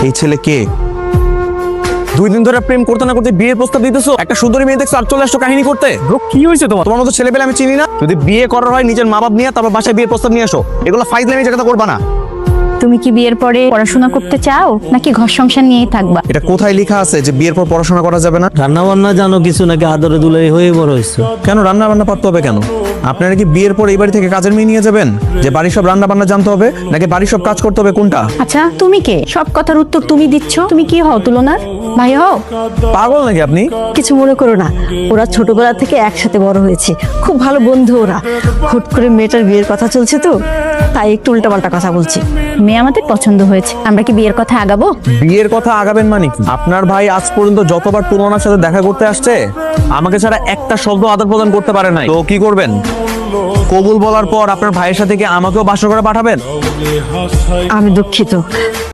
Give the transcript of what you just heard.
এই ছেলে কে? 2 দিন ধরে প্রেম করতে না করতে বিয়ের প্রস্তাব দিতেছো, একটা সুন্দরী মেয়ে দেখছো আর চলে আসছো কাহিনী করতে। ব্রো কি হয়েছে তোমার? তোমার মতো ছেলে পেলে আমি চিনি না। যদি বিয়ে করার হয় নিজের মা বাপ নিয়ে তারপর বাসায় বিয়ের প্রস্তাব নিয়ে আসো। এগুলো ফাইজলামি জায়গাটা করবা না। তুমি কি বিয়ের পরে পড়াশোনা করতে চাও নাকি ঘর সংসার নিয়েই থাকবা? এটা কোথায় লেখা আছে যে বিয়ের পর পড়াশোনা করা যাবে না? রান্না বান্না জানো কিছু নাকি আদরে দুলাই হয়ে বড় হয়েছে? কেন রান্না বান্না পারতে হবে কেন? আপনারা কি বিয়ের পর এই বাড়ি থেকে কাজের মেয়ে নিয়ে যাবেন যে বাড়ির সব রান্না বান্না জানতে হবে নাকি বাড়ির সব কাজ করতে হবে? কোনটা? আচ্ছা তুমি কে? সব কথার উত্তর তুমি দিচ্ছ। তুমি কি হও তুলনার? ভাই হও? পাগল নাকি আপনি? কিছু মনে করো না, ওরা ছোটবেলা থেকে একসাথে বড় হয়েছে, খুব ভালো বন্ধু ওরা। হুট করে মেয়েটার বিয়ের কথা চলছে তো তাই একটু উল্টাপাল্টা কথা বলছি। মেয়ে আমাদের পছন্দ হয়েছে, আমরা কি বিয়ের কথা আগাবো? বিয়ের কথা আগাবেন মানে কি? আপনার ভাই আজ পর্যন্ত যতবার তুলনার সাথে দেখা করতে আসছে আমাকে ছাড়া একটা শব্দ আদান প্রদান করতে পারে নাই। তো কি করবেন? কবুল বলার পর আপনার ভাইয়ের সাথে কি আমাকেও বাসর করে পাঠাবেন? আমি দুঃখিত।